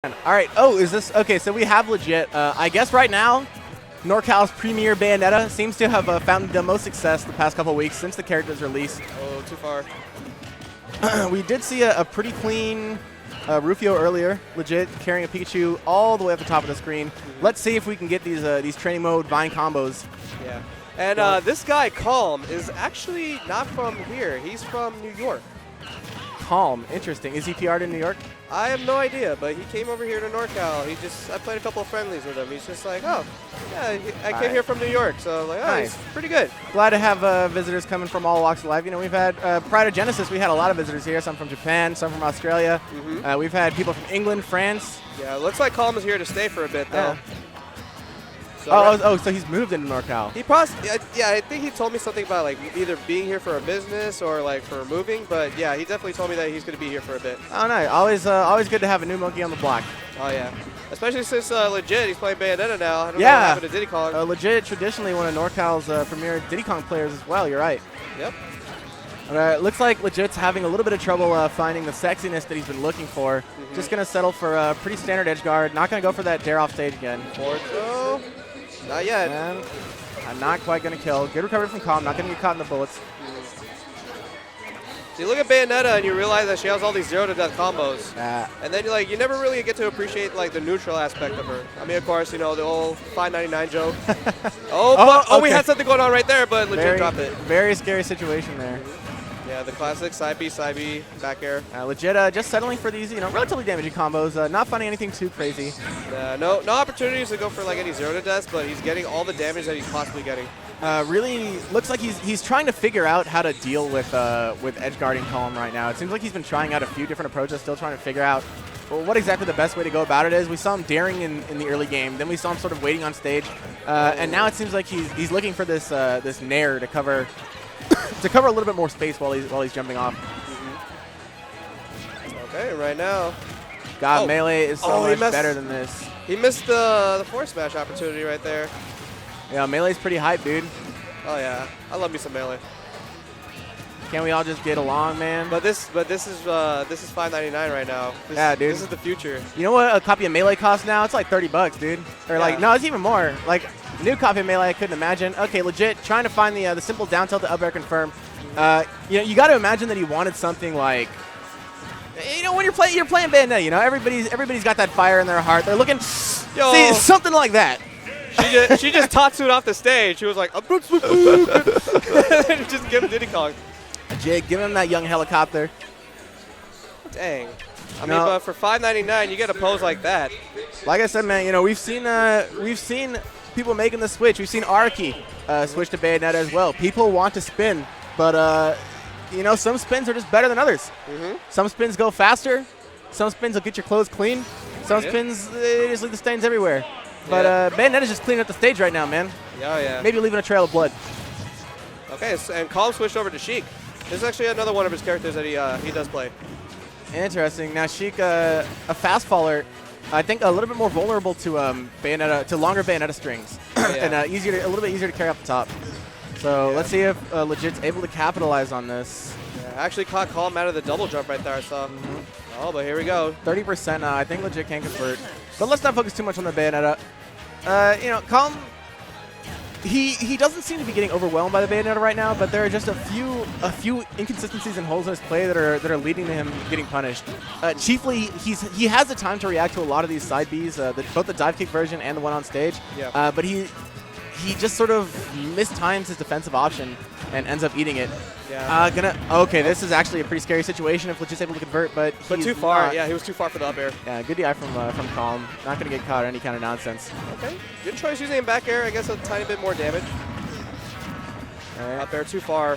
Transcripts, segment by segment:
All right. Oh, is this okay? So we have legit. I guess right now, NorCal's premier Bayonetta seems to have found the most success the past couple weeks since the character's release. Oh, too far. We did see a pretty clean Rufio earlier, legit carrying a Pikachu all the way up the top of the screen. Let's see if we can get these training mode Vine combos. Yeah. And this guy, Calm, is actually not from here. He's from New York. Calm, interesting. Is he PR'd in New York? I have no idea, but he came over here to NorCal. I played a couple of friendlies with him. He's just like, oh, yeah, I came here from New York. So I'm like, oh, Nice. he's pretty good. Glad to have visitors coming from all walks of life. You know, we've had, prior to Genesis, we had a lot of visitors here, some from Japan, some from Australia. We've had people from England, France. Yeah, it looks like Calm is here to stay for a bit, though. Yeah. So So he's moved into NorCal. he possibly, yeah, I think he told me something about like either being here for a business or like for moving. But yeah, he definitely told me that he's going to be here for a bit. Oh, nice. Always good to have a new monkey on the block. Oh yeah, especially since legit he's playing Bayonetta now. I don't know what Yeah. happened to Diddy Kong. Legit, traditionally one of NorCal's premier Diddy Kong players as well. You're right. Yep. Looks like Legit's having a little bit of trouble finding the sexiness that he's been looking for. Just going to settle for a pretty standard edge guard. Not going to go for that dare off stage again. Forward throw. Not yet. And I'm not quite going to kill. Good recovery from Calm. Not going to get caught in the bullets. So you look at Bayonetta and you realize that she has all these 0-to-death combos. Uh, And then you never really get to appreciate like the neutral aspect of her. I mean, of course, you know, the old 599 joke. We okay. had something going on right there, but legit dropped it. Very scary situation there. Yeah, the classic side B, back air. Legit just settling for these, relatively damaging combos. Not finding anything too crazy. No opportunities to go for like any 0-to-deaths, but he's getting all the damage that he's possibly getting. Really looks like he's trying to figure out how to deal with edge guarding Calm right now. It seems like he's been trying out a few different approaches, still trying to figure out what exactly the best way to go about it is. We saw him daring in the early game, then we saw him sort of waiting on stage, and now it seems like he's looking for this nair to cover a little bit more space while he's jumping off. Okay, right now. God, melee is so much missed. better than this. He missed the force smash opportunity right there. Yeah, melee's pretty hype, dude. Oh yeah, I love me some melee. Can't we all just get along, man? But this is $5.99 right now. Yeah, dude. This is the future. You know what a copy of Melee costs now? It's like $30, dude. Or like, no, it's even more. Like, new copy of Melee, I couldn't imagine. Okay, legit, trying to find the simple down tilt to up air confirm. You got to imagine that he wanted something like, when you're playing Bayonetta, everybody's got that fire in their heart. They're looking, see, something like that. She just Tatsu'd off the stage. She was like, just give him Diddy Kong. Jake, give him that young helicopter. Dang. I mean, but for $5.99, you get a pose like that. Like I said, man, we've seen people making the switch. We've seen Araki switch to Bayonetta as well. People want to spin, but some spins are just better than others. Some spins go faster. Some spins will get your clothes clean. Some spins they just leave the stains everywhere. But Bayonetta's just cleaning up the stage right now, man. Oh yeah. Maybe leaving a trail of blood. Okay, and Calm switched over to Sheik. This is actually another one of his characters that he does play. Interesting. Now Sheik, a fast faller, I think a little bit more vulnerable to Bayonetta, to longer Bayonetta strings, and a little bit easier to carry up the top. So let's see if Legit's able to capitalize on this. Yeah, I actually caught Calm out of the double jump right there. I saw. Oh, but here we go. 30%. I think Legit can convert, but let's not focus too much on the Bayonetta. Calm. He doesn't seem to be getting overwhelmed by the Bayonetta right now, but there are just a few inconsistencies and holes in his play that are leading to him getting punished. Chiefly, he has the time to react to a lot of these side Bs, both the dive kick version and the one on stage. Yeah. But he just sort of mistimes his defensive option and ends up eating it. Yeah. Okay, this is actually a pretty scary situation if Legit's able to convert, but too far. Yeah, he was too far for the up air. Yeah, good DI from Calm. Not going to get caught or any kind of nonsense. Okay, good choice using back air. I guess a tiny bit more damage. Up air too far.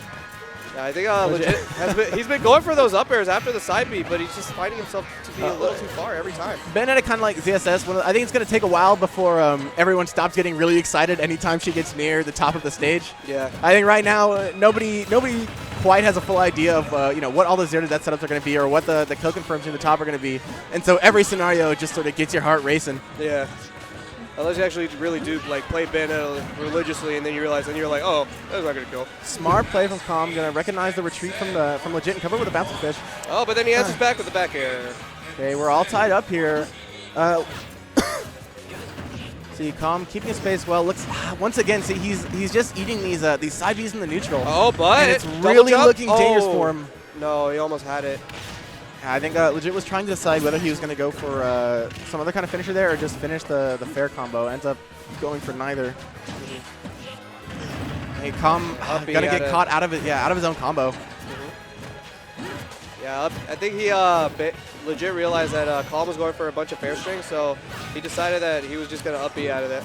Yeah, I think Legit he's been going for those up airs after the side B, but he's just finding himself to be a little too far every time. Bayonetta kind of like ZSS. I think it's going to take a while before everyone stops getting really excited anytime she gets near the top of the stage. Yeah. I think right now nobody quite has a full idea of what all the 0-to-death setups are going to be or what the kill confirms in the top are going to be, and so every scenario just sort of gets your heart racing. Yeah. Unless you actually really do play Bayonetta religiously, and then you realize, and you're like, oh, that's not gonna kill. Smart play from Calm, gonna recognize the retreat from Legit and cover with a bouncing fish. Oh, but then he answers back with the back air. Okay, we're all tied up here. See, Calm keeping his space well. Looks once again. See, he's just eating these side Bs in the neutral. Oh, but and it's really looking dangerous for him. No, he almost had it. I think Legit was trying to decide whether he was going to go for some other kind of finisher there or just finish the fair combo. Ends up going for neither. Hey, Calm gonna get caught out of it. Yeah, out of his own combo. Yeah, I think he legit realized that Calm was going for a bunch of fair strings, so he decided that he was just gonna up B out of it.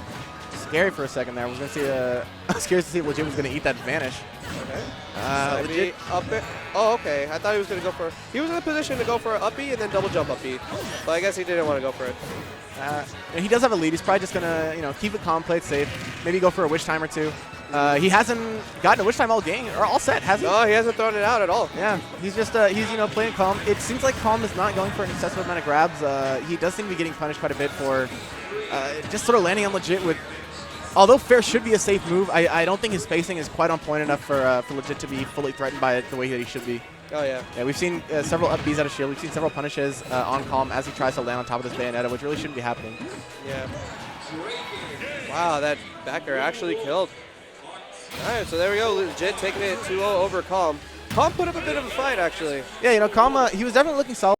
Scary for a second there. I was gonna see. I was curious to see if Legit was gonna eat that vanish. Okay. Legit up it. Oh, okay. I thought he was gonna go for. He was in a position to go for an up B and then double jump up B, but I guess he didn't want to go for it. And he does have a lead. He's probably just gonna keep it calm, play it safe. Maybe go for a witch time or two. He hasn't gotten a witch time all game or all set, has he? No, he hasn't thrown it out at all. Yeah, he's just he's playing calm. It seems like Calm is not going for an excessive amount of grabs. He does seem to be getting punished quite a bit for just sort of landing on Legit with. Although fair should be a safe move, I don't think his spacing is quite on point enough for Legit to be fully threatened by it the way that he should be. Oh, yeah. Yeah, we've seen several up Bs out of shield. We've seen several punishes on Calm as he tries to land on top of this Bayonetta, which really shouldn't be happening. Yeah. Wow, that backer actually killed. All right, so there we go. Legit taking it 2-0 over Calm. Calm put up a bit of a fight, actually. Yeah, Calm, he was definitely looking solid.